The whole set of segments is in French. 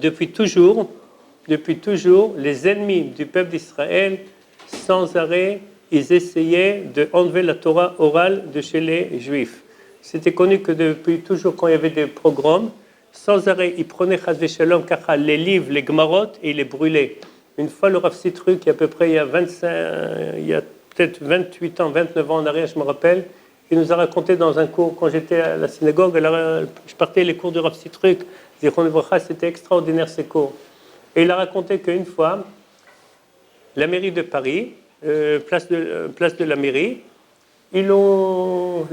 depuis toujours, les ennemis du peuple d'Israël, sans arrêt, ils essayaient d'enlever la Torah orale de chez les Juifs. C'était connu que depuis toujours, quand il y avait des pogroms, sans arrêt, ils prenaient Chas v'Shalom, les livres, les Gemarot, et ils les brûlaient. Une fois, le Rav Sitruk, il y a à peu près il y a peut-être 28 ans, 29 ans en arrière, je me rappelle, il nous a raconté dans un cours, quand j'étais à la synagogue, je partais les cours du Rav Sitruk, c'était extraordinaire ces cours. Et il a raconté qu'une fois, la mairie de Paris, place de la mairie, ils ont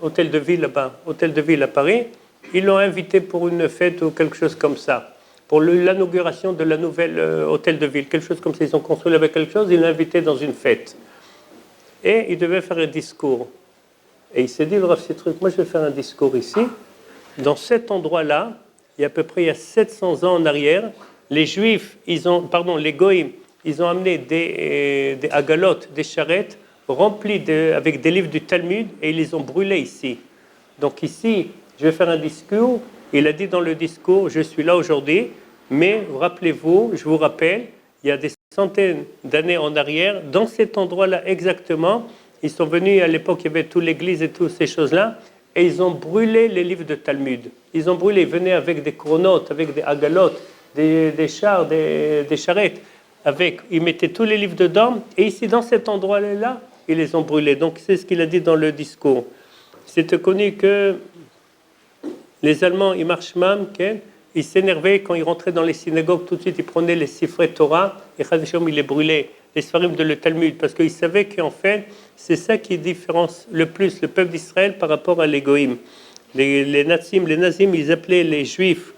hôtel de ville là-bas, hôtel de ville à Paris, ils l'ont invité pour une fête ou quelque chose comme ça, pour l'inauguration de la nouvelle hôtel de ville, quelque chose comme ça. Ils ont construit avec quelque chose, ils l'ont invité dans une fête. Et il devait faire un discours. Et il s'est dit, le Rav Sitruk, moi je vais faire un discours ici. Dans cet endroit-là, il y a à peu près il y a 700 ans en arrière, les Juifs, les Goïms, ils ont amené des agalotes, des charrettes, remplies avec des livres du Talmud, et ils les ont brûlés ici. Donc ici, je vais faire un discours. Il a dit dans le discours, je suis là aujourd'hui, mais rappelez-vous, je vous rappelle, il y a des centaines d'années en arrière, dans cet endroit-là exactement, ils sont venus, à l'époque, il y avait toute l'église et toutes ces choses-là, et ils ont brûlé les livres de Talmud. Ils ont brûlé, ils venaient avec des chronotes, avec des agalotes, des chars, des charrettes, ils mettaient tous les livres dedans, et ici, dans cet endroit-là, ils les ont brûlés. Donc, c'est ce qu'il a dit dans le discours. C'est connu que les Allemands, ils marchent même, ils s'énervaient quand ils rentraient dans les synagogues, tout de suite, ils prenaient les sifrei Torah, et ils les brûlaient, les Sfarim de le Talmud, parce qu'ils savaient qu'en fait, c'est ça qui différencie le plus le peuple d'Israël par rapport à les Goïm. Les Nazim, ils appelaient les Juifs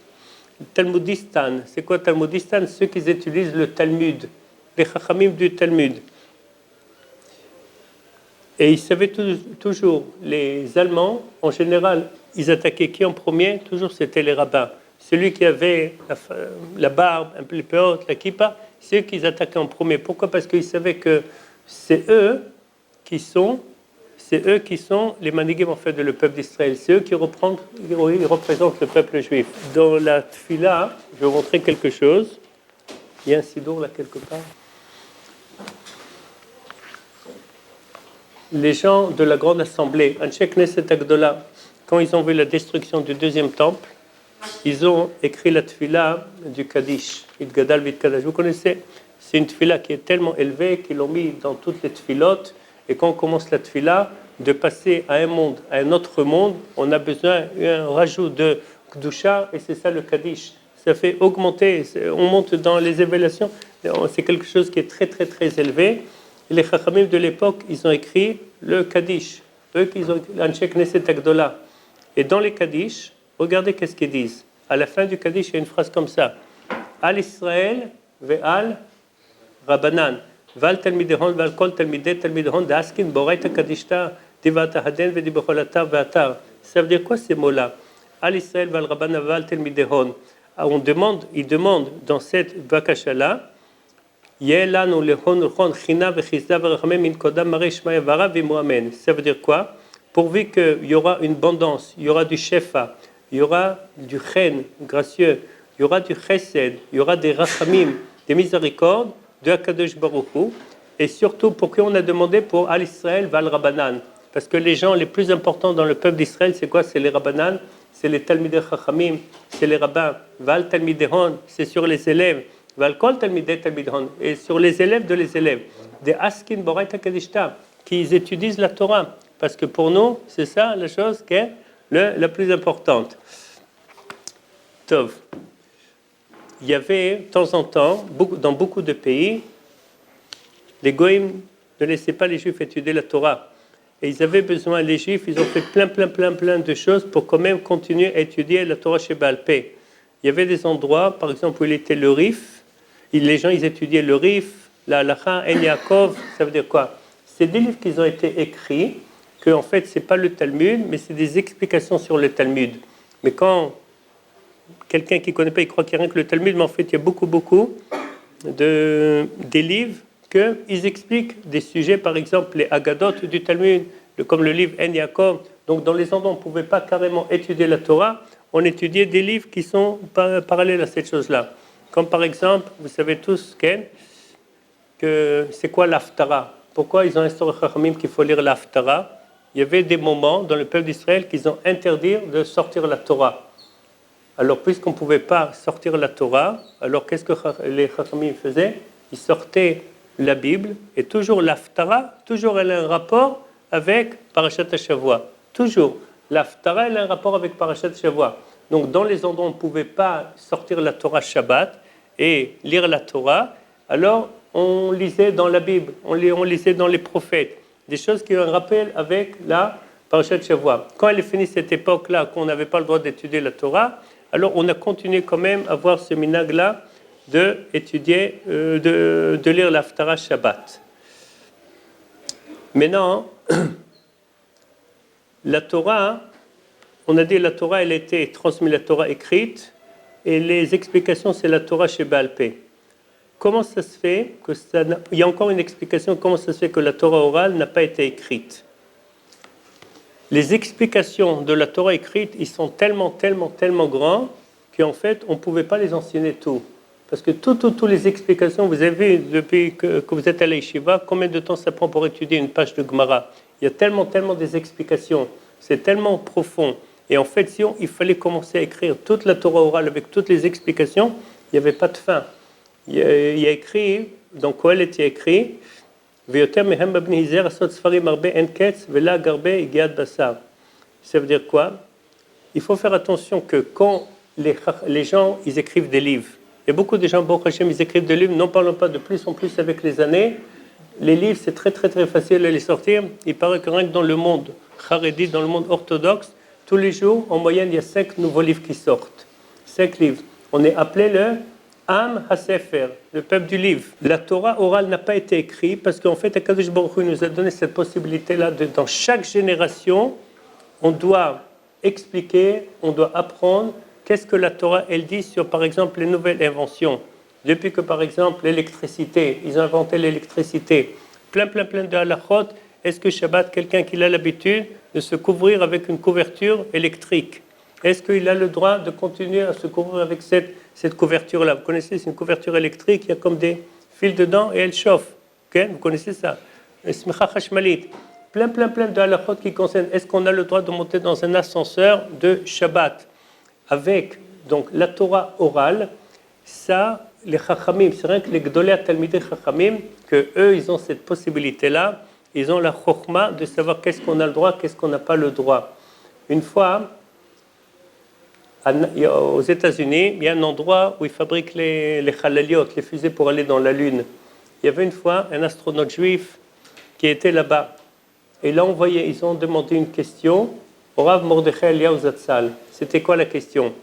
Talmudistan. C'est quoi Talmudistan? Ceux qui utilisent le Talmud, les Chachamim du Talmud. Et ils savaient toujours, les Allemands, en général, ils attaquaient qui en premier? Toujours, c'était les rabbins. Celui qui avait la barbe un peu plus haute, la kippa, c'est eux qu'ils attaquaient en premier. Pourquoi? Parce qu'ils savaient que c'est eux qui sont les manigim en fait de le peuple d'Israël. C'est eux qui représentent le peuple juif. Dans la tfila, je vais vous montrer quelque chose. Il y a un sidour là quelque part. Les gens de la grande assemblée, Anshe Knesset Agdola, quand ils ont vu la destruction du deuxième temple, ils ont écrit la tfila du Kaddish, Itgadal Vitkadash. Vous connaissez? C'est une tfila qui est tellement élevée qu'ils l'ont mis dans toutes les tfilotes. Et quand on commence la tfila, de passer à un monde, à un autre monde, on a besoin d'un rajout de Kdusha, et c'est ça le Kaddish. Ça fait augmenter, on monte dans les évaluations, c'est quelque chose qui est très très très élevé. Et les Chachamim de l'époque, ils ont écrit le Kaddish. Eux, ils ont écrit Anshe Knesset Agdola. Et dans les Kaddish, regardez qu'est-ce qu'ils disent. À la fin du Kaddish, il y a une phrase comme ça. Al Israël ve'al Rabbanan. Val Talmidehon, Val Kol Talmidehon, Daskin, Boraita Kadishta, Divata Haden, Vedibocholata, Vatar. Ça veut dire quoi ces mots-là? Al Israël, Val Rabbanan, Val Talmidehon. Il demande dans cette Bakashala, Yelanu lehon lehon china vechizda verachamem min kodam marei shmaya vara v'muamen. Ça veut dire quoi? Pourvu qu'il y aura une abondance, il y aura du shefa, il y aura du chen gracieux, il y aura du chesed, il y aura des rachamim, des miséricordes de Akadosh Baruch Hu, et surtout pour qui on a demandé pour Al Israël Val Rabbanan, parce que les gens les plus importants dans le peuple d'Israël, c'est quoi? C'est les Rabbanan, c'est les Talmidei Chachamim, c'est les rabbins. Val Talmidehon, c'est sur les élèves. Val Kol Talmidei Talmidehon, et sur les élèves de les élèves. Des Askin Boraita Kadishta, qui étudient la Torah, parce que pour nous, c'est ça la chose qui est la plus importante. Tov. Il y avait, de temps en temps, dans beaucoup de pays, les Goïms ne laissaient pas les Juifs étudier la Torah. Et ils avaient besoin, les Juifs, ils ont fait plein de choses pour quand même continuer à étudier la Torah chez Baal Pé. Il y avait des endroits, par exemple, où il était le Rif, les gens, ils étudiaient le Rif, la Halacha, En Yaakov, ça veut dire quoi? C'est des livres qui ont été écrits, que en fait, c'est pas le Talmud, mais c'est des explications sur le Talmud. Mais quand quelqu'un qui ne connaît pas, il croit qu'il n'y a rien que le Talmud, mais en fait, il y a beaucoup des livres qu'ils expliquent des sujets, par exemple, les Agadot du Talmud, comme le livre En Yaakov. Donc, dans les endroits où on ne pouvait pas carrément étudier la Torah, on étudiait des livres qui sont parallèles à cette chose-là. Comme par exemple, vous savez tous, Ken, que c'est quoi l'Haftara? Pourquoi ils ont instauré Chachamim qu'il faut lire l'Haftara? Il y avait des moments dans le peuple d'Israël qu'ils ont interdit de sortir la Torah. Alors, puisqu'on ne pouvait pas sortir la Torah, alors qu'est-ce que les Chachamim faisaient? Ils sortaient la Bible, et toujours l'Haftara, toujours elle a un rapport avec Parashat Shavua. Toujours, l'Haftara, elle a un rapport avec Parashat Shavua. Donc, dans les endroits où on ne pouvait pas sortir la Torah Shabbat et lire la Torah, alors on lisait dans la Bible, on lisait dans les prophètes, des choses qui ont un rappel avec la Parashat Shavua. Quand elle est finie cette époque-là, qu'on n'avait pas le droit d'étudier la Torah, alors on a continué quand même à avoir ce minhag-là d'étudier, de lire l'Haftara Shabbat. Maintenant, la Torah, on a dit la Torah, elle a été transmise, la Torah écrite, et les explications, c'est la Torah chez Baal Pé. Comment ça se fait que ça il y a encore une explication, comment ça se fait que la Torah orale n'a pas été écrite? Les explications de la Torah écrite, ils sont tellement grands qu'en fait, on ne pouvait pas les enseigner tout. Parce que toutes les explications, vous avez vu depuis que vous êtes à l'Yeshiva, combien de temps ça prend pour étudier une page de Gemara? Il y a tellement des explications, c'est tellement profond. Et en fait, si il fallait commencer à écrire toute la Torah orale avec toutes les explications, il n'y avait pas de fin. Il y a écrit, dans Kohelet il y a écrit, ça veut dire quoi? Il faut faire attention que quand les gens ils écrivent des livres, il y a beaucoup de gens, Baruch Hashem, ils écrivent des livres, n'en parlons pas de plus en plus avec les années. Les livres, c'est très facile à les sortir. Il paraît que rien que dans le monde Haredi, dans le monde orthodoxe, tous les jours, en moyenne, il y a 5 nouveaux livres qui sortent. 5 livres. On est appelé le Am HaSefer, le peuple du livre. La Torah orale n'a pas été écrite parce qu'en fait, Akadosh Baruch Hu nous a donné cette possibilité-là dans chaque génération, on doit expliquer, on doit apprendre qu'est-ce que la Torah, elle dit sur, par exemple, les nouvelles inventions. Depuis que, par exemple, l'électricité, ils ont inventé l'électricité, plein de halachot, est-ce que Shabbat, quelqu'un qui a l'habitude de se couvrir avec une couverture électrique, est-ce qu'il a le droit de continuer à se couvrir avec cette couverture-là? Vous connaissez, c'est une couverture électrique, il y a comme des fils dedans et elle chauffe. Okay? Vous connaissez ça? Smicha chashmalit. Plein de halachot qui concernent, est-ce qu'on a le droit de monter dans un ascenseur de Shabbat? Avec donc la Torah orale, ça, les Chachamim, c'est rien que les Gdolei Talmidei Chachamim, que eux, ils ont cette possibilité-là, ils ont la chokhma de savoir qu'est-ce qu'on a le droit, qu'est-ce qu'on n'a pas le droit. Une fois, aux États-Unis, il y a un endroit où ils fabriquent les halaliot, les fusées pour aller dans la Lune. Il y avait une fois un astronaute juif qui était là-bas. Et là, ils ont demandé une question au Rav Mordechai Eliyahu Zatzal. C'était quoi la question?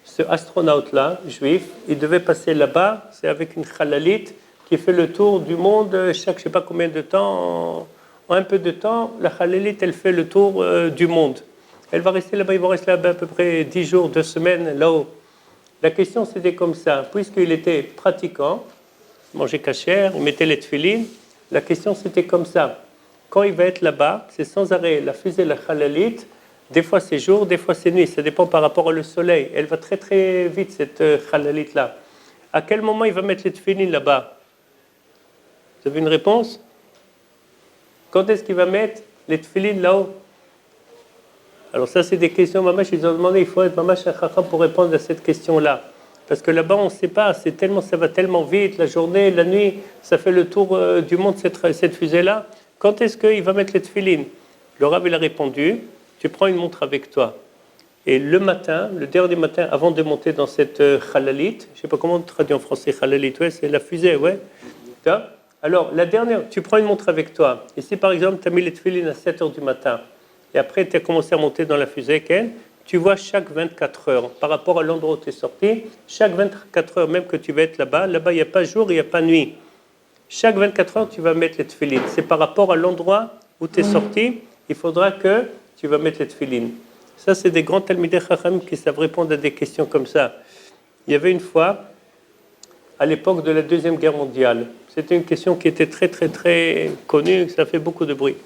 Ce astronaute-là, juif, il devait passer là-bas, c'est avec une halalit qui fait le tour du monde chaque je ne sais pas combien de temps, en un peu de temps, la halalit, elle fait le tour du monde. Elle va rester là-bas, ils vont rester là-bas à peu près 10 jours, 2 semaines, là-haut. La question, c'était comme ça. Puisqu'il était pratiquant, il mangeait kasher, il mettait les tefilines, la question, c'était comme ça. Quand il va être là-bas, c'est sans arrêt la fusée, la halalit, des fois c'est jour, des fois c'est nuit, ça dépend par rapport au soleil. Elle va très vite, cette halalit-là. À quel moment il va mettre les tefilines là-bas? Vous avez une réponse? Quand est-ce qu'il va mettre les tefilines là-haut? Alors ça, c'est des questions, Mamash, ils ont demandé, il faut être Mamash Chacham pour répondre à cette question-là. Parce que là-bas, on ne sait pas, ça va tellement vite, la journée, la nuit, ça fait le tour du monde, cette fusée-là. Quand est-ce qu'il va mettre les tefilines? Le Rav, il a répondu, tu prends une montre avec toi. Et le matin, le dernier matin, avant de monter dans cette halalit, je ne sais pas comment on traduit en français, halalit, ouais, c'est la fusée, ouais. Alors, la dernière, tu prends une montre avec toi. Et si par exemple, tu as mis les tefilines à 7h du matin, et après, tu as commencé à monter dans la fusée, tu vois chaque 24 heures, par rapport à l'endroit où tu es sorti, chaque 24 heures, même que tu vas être là-bas, il n'y a pas jour, il n'y a pas nuit. Chaque 24 heures, tu vas mettre les tefilines. C'est par rapport à l'endroit où tu es sorti, il faudra que tu vas mettre les tefilines. Ça, c'est des grands Talmidei Chacham qui savent répondre à des questions comme ça. Il y avait une fois, à l'époque de la Deuxième Guerre mondiale, c'était une question qui était très connue, ça fait beaucoup de bruit.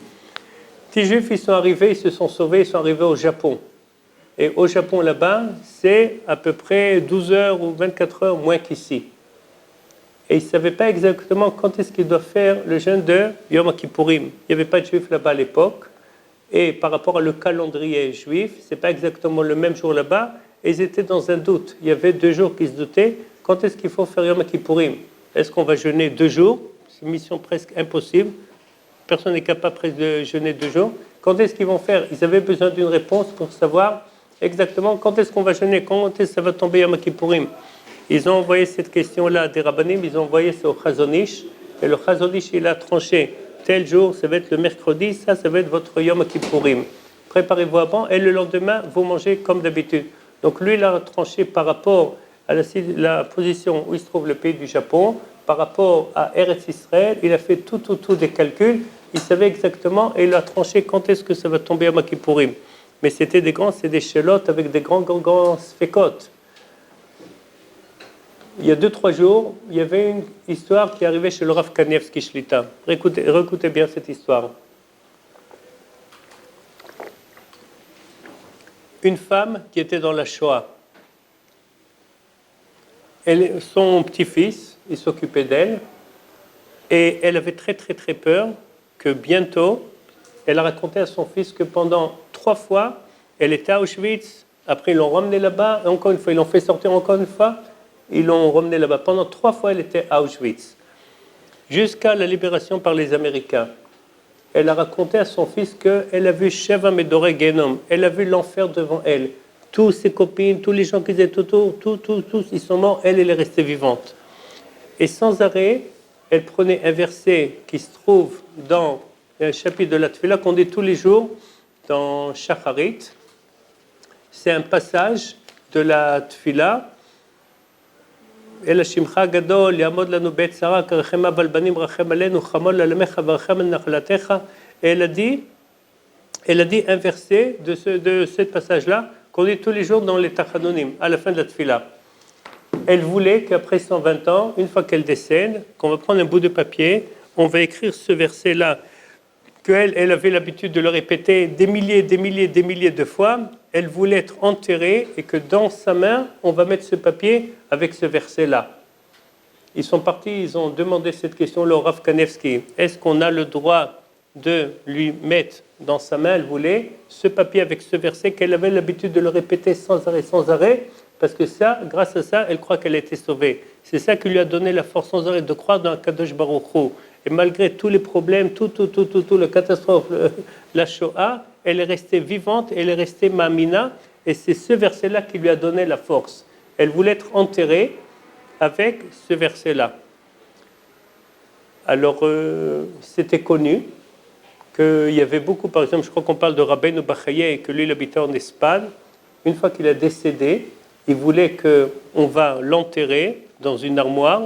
Les Juifs, ils sont arrivés, ils se sont sauvés, ils sont arrivés au Japon. Et au Japon, là-bas, c'est à peu près 12 heures ou 24 heures moins qu'ici. Et ils ne savaient pas exactement quand est-ce qu'ils doivent faire le jeûne de Yom Kippourim. Il n'y avait pas de juifs là-bas à l'époque. Et par rapport au calendrier juif, ce n'est pas exactement le même jour là-bas. Et ils étaient dans un doute. Il y avait 2 jours qui se doutaient. Quand est-ce qu'il faut faire Yom Kippourim? Est-ce qu'on va jeûner 2 jours? C'est une mission presque impossible. Personne n'est capable de jeûner 2 jours. Quand est-ce qu'ils vont faire? Ils avaient besoin d'une réponse pour savoir exactement quand est-ce qu'on va jeûner, quand est-ce que ça va tomber Yom Kippourim. Ils ont envoyé cette question-là à des rabbinim, ils ont envoyé ça au Chazon Ish, et le Chazon Ish, il a tranché. Tel jour, ça va être le mercredi, ça va être votre Yom Kippourim. Préparez-vous avant, et le lendemain, vous mangez comme d'habitude. Donc lui, il a tranché par rapport à la position où il se trouve le pays du Japon, par rapport à Eretz Israël, il a fait tout des calculs, il savait exactement, et il a tranché quand est-ce que ça va tomber Yom Kippourim. Mais c'est des chelotes avec des grands sphécotes. Il y a 2-3 jours, il y avait une histoire qui arrivait chez le Rav Kanievski Shlita. Récoutez bien cette histoire. Une femme qui était dans la Shoah. Son petit-fils, il s'occupait d'elle, et elle avait très peur que bientôt, elle a raconté à son fils que pendant 3 fois, elle était à Auschwitz, après ils l'ont ramenée là-bas, et encore une fois, ils l'ont fait sortir encore une fois, ils l'ont ramenée là-bas. Pendant 3 fois, elle était à Auschwitz, jusqu'à la libération par les Américains. Elle a raconté à son fils qu'elle a vu Sheva Medoré Genom, elle a vu l'enfer devant elle. Tous ses copines, tous les gens qui étaient autour, tous, ils sont morts, elle est restée vivante. Et sans arrêt, elle prenait un verset qui se trouve dans un chapitre de la Tfila qu'on dit tous les jours dans Shacharit. C'est un passage de la Tfila. El Shimcha Gadol Yamod Lanu Bet Sarah Karachem Aval Banim Rachem Alenu Chamol Lalamecha Varachem Nachlatecha. Et elle a dit un verset de ce passage-là qu'on dit tous les jours dans les Tachanonim, à la fin de la Tfila. Elle voulait qu'après 120 ans, une fois qu'elle décède, qu'on va prendre un bout de papier, on va écrire ce verset-là, qu'elle avait l'habitude de le répéter des milliers de fois. Elle voulait être enterrée et que dans sa main, on va mettre ce papier avec ce verset-là. Ils sont partis, ils ont demandé cette question-là au Rav Kanievski. Est-ce qu'on a le droit de lui mettre dans sa main? Elle voulait ce papier avec ce verset qu'elle avait l'habitude de le répéter sans arrêt, parce que ça, grâce à ça, elle croit qu'elle a été sauvée. C'est ça qui lui a donné la force sans arrêt de croire dans Kadosh Baruch Hu. Et malgré tous les problèmes, tout, la catastrophe, la Shoah, elle est restée vivante, elle est restée Mamina, et c'est ce verset-là qui lui a donné la force. Elle voulait être enterrée avec ce verset-là. Alors, c'était connu qu'il y avait beaucoup, par exemple, je crois qu'on parle de Rabbeinu Bachaye, que lui, il habitait en Espagne. Une fois qu'il a décédé, il voulait qu'on va l'enterrer dans une armoire,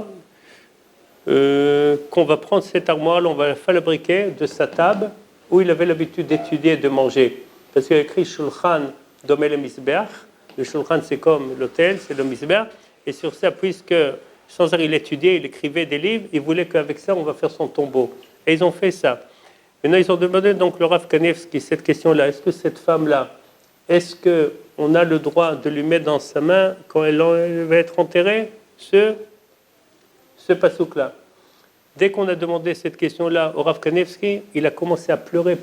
qu'on va prendre cette armoire, on va la fabriquer de sa table où il avait l'habitude d'étudier et de manger. Parce qu'il a écrit Shulchan Domé le Misbeach. Le Shulchan, c'est comme l'autel, c'est le Misbeach. Et sur ça, puisque sans arrêt il étudiait, il écrivait des livres, il voulait qu'avec ça, on va faire son tombeau. Et ils ont fait ça. Maintenant, ils ont demandé donc le Rav Kanievski cette question-là. Est-ce que cette femme-là, est-ce qu'on a le droit de lui mettre dans sa main, quand elle va être enterrée, ce pasouk-là? Dès qu'on a demandé cette question-là au Rav Kanievski, il a commencé à pleurer,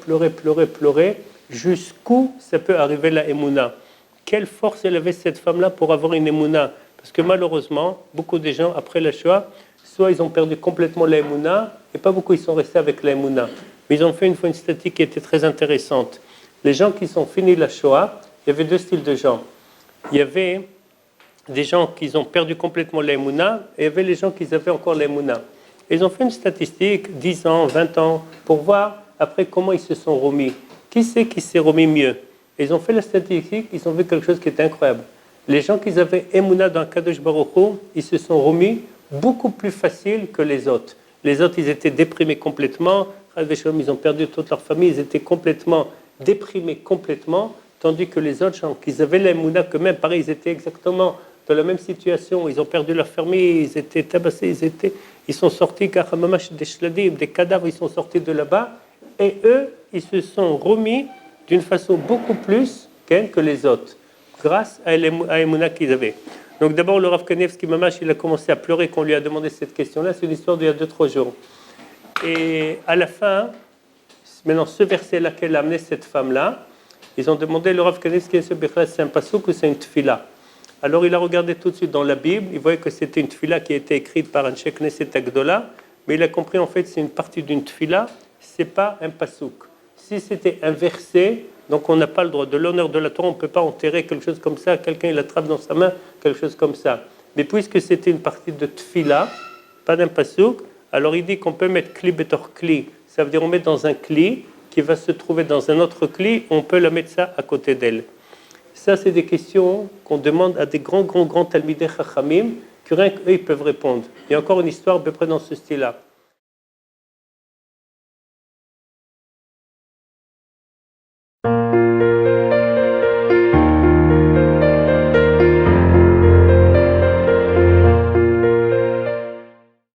jusqu'où ça peut arriver la Emouna. Quelle force elle avait cette femme-là pour avoir une Emouna? Parce que malheureusement, beaucoup de gens, après la Shoah, soit ils ont perdu complètement la Emouna, et pas beaucoup ils sont restés avec la Emouna. Mais ils ont fait une fois une statistique qui était très intéressante. Les gens qui sont finis la Shoah, il y avait 2 styles de gens. Il y avait des gens qui ont perdu complètement la Emouna, et il y avait les gens qui avaient encore la Emouna. Ils ont fait une statistique, 10 ans, 20 ans, pour voir après comment ils se sont remis. Qui c'est qui s'est remis mieux? Et ils ont fait la statistique, ils ont vu quelque chose qui était incroyable. Les gens qui avaient Emouna dans Kadosh Baruch Hu, ils se sont remis beaucoup plus facile que les autres. Les autres, ils étaient déprimés complètement, ils ont perdu toute leur famille, ils étaient complètement déprimés complètement, tandis que les autres gens qui avaient l'Emouna, que même pareil, ils étaient exactement dans la même situation, ils ont perdu leur famille, ils étaient tabassés, ils sont sortis, des cadavres, ils sont sortis de là-bas, et eux, ils se sont remis d'une façon beaucoup plus que les autres. grâce à Emouna qu'ils avaient. Donc d'abord, le Rav Kanevski Mamash, il a commencé à pleurer quand on lui a demandé cette question-là. C'est une histoire d'il y a 2-3 jours. Et à la fin, maintenant, ce verset-là qu'elle a amené cette femme-là, ils ont demandé le Rav Kanevski, c'est un pasouk ou c'est une tfila? Alors il a regardé tout de suite dans la Bible, il voyait que c'était une tfila qui a été écrite par un Anshe Knesset Agdola, mais il a compris en fait c'est une partie d'une tfila, c'est pas un pasouk. Si c'était un verset, donc on n'a pas le droit. De l'honneur de la Torah, on ne peut pas enterrer quelque chose comme ça, quelqu'un il attrape dans sa main, quelque chose comme ça. Mais puisque c'était une partie de tfila, pas d'un pasouk, alors il dit qu'on peut mettre kli betor kli, ça veut dire on met dans un kli qui va se trouver dans un autre kli, on peut la mettre ça à côté d'elle. Ça, c'est des questions qu'on demande à des grands talmidei chachamim, que rien qu'eux, ils peuvent répondre. Il y a encore une histoire à peu près dans ce style-là.